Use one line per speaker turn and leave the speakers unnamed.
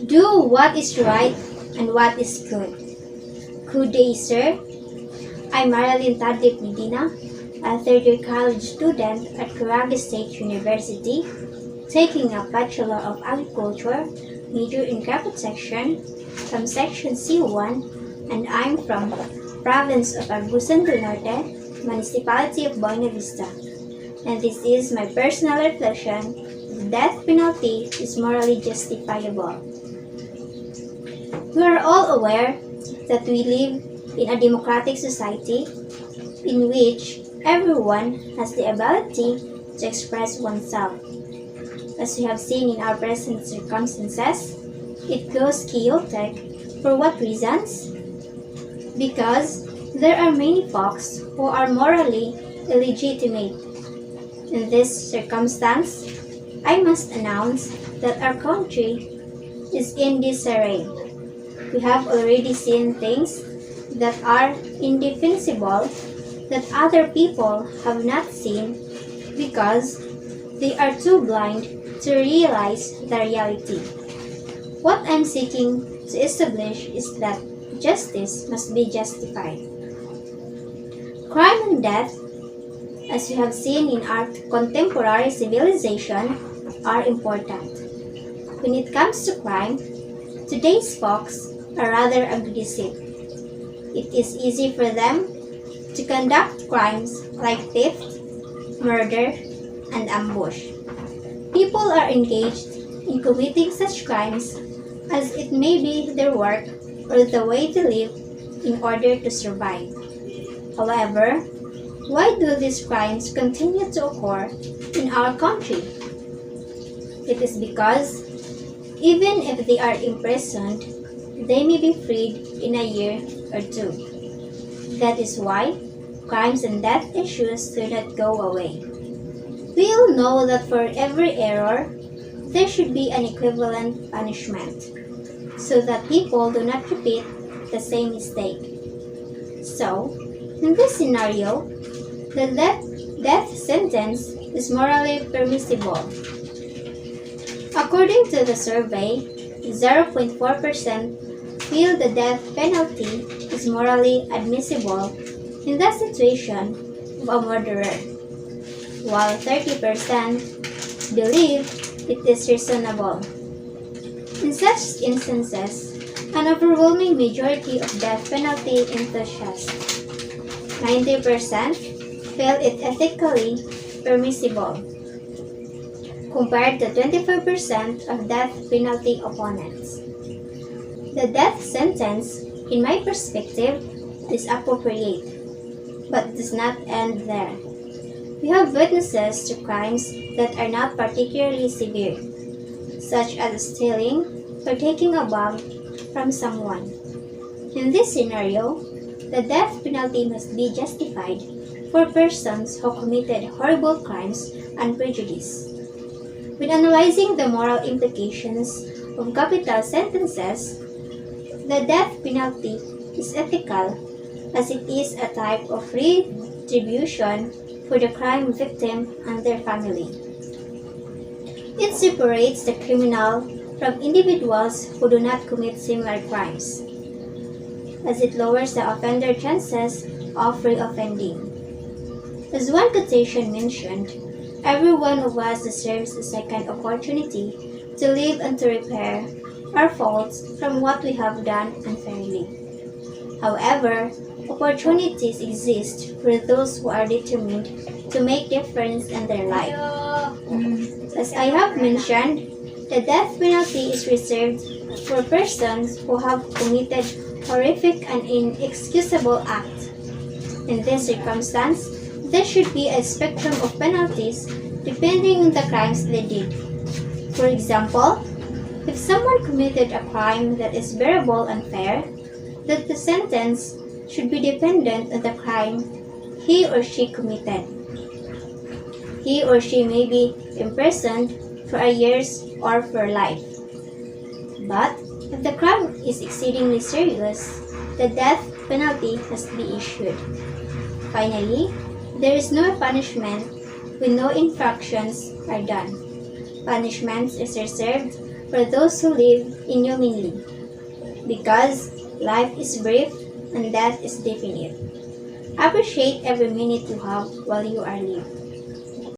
Do what is right and what is good. Good day, sir. I'm Marilyn Tadip Medina, a third-year college student at Caraga State University, taking a Bachelor of Agriculture, major in crop protection, from Section C1, and I'm from Province of Agusan del Norte, Municipality of Buena Vista. And this is my personal reflection: the death penalty is morally justifiable. We are all aware that we live in a democratic society in which everyone has the ability to express oneself. As we have seen in our present circumstances, it goes chaotic. For what reasons? Because there are many folks who are morally illegitimate. In this circumstance, I must announce that our country is in disarray. We have already seen things that are indefensible that other people have not seen because they are too blind to realize the reality. What I'm seeking to establish is that justice must be justified. Crime and death, as we have seen in our contemporary civilization, are important. When it comes to crime, today's folks are rather aggressive. It is easy for them to conduct crimes like theft, murder, and ambush. People are engaged in committing such crimes as it may be their work or the way to live in order to survive. However, why do these crimes continue to occur in our country? It is because even if they are imprisoned, they may be freed in a year or two. That is why crimes and death issues do not go away. We all know that for every error, there should be an equivalent punishment, so that people do not repeat the same mistake. So, in this scenario, the death sentence is morally permissible. According to the survey, 0.4% feel the death penalty is morally admissible in the situation of a murderer, while 30% believe it is reasonable. In such instances, an overwhelming majority of death penalty enthusiasts, 90%, feel it ethically permissible, compared to 25% of death penalty opponents. The death sentence, in my perspective, is appropriate, but does not end there. We have witnesses to crimes that are not particularly severe, such as stealing or taking a bomb from someone. In this scenario, the death penalty must be justified for persons who committed horrible crimes and prejudice. When analyzing the moral implications of capital sentences, the death penalty is ethical as it is a type of retribution for the crime victim and their family. It separates the criminal from individuals who do not commit similar crimes, as it lowers the offender chances of reoffending. As one quotation mentioned, every one of us deserves a second opportunity to live and to repair our faults from what we have done unfairly. However, opportunities exist for those who are determined to make difference in their life. As I have mentioned, the death penalty is reserved for persons who have committed horrific and inexcusable acts. In this circumstance, there should be a spectrum of penalties depending on the crimes they did. For example, if someone committed a crime that is bearable and fair, that the sentence should be dependent on the crime he or she committed. He or she may be imprisoned for a years or for life. But if the crime is exceedingly serious, the death penalty must be issued. Finally, there is no punishment when no infractions are done. Punishment is reserved for those who live inhumanly, because life is brief and death is definite. Appreciate every minute you have while you are living.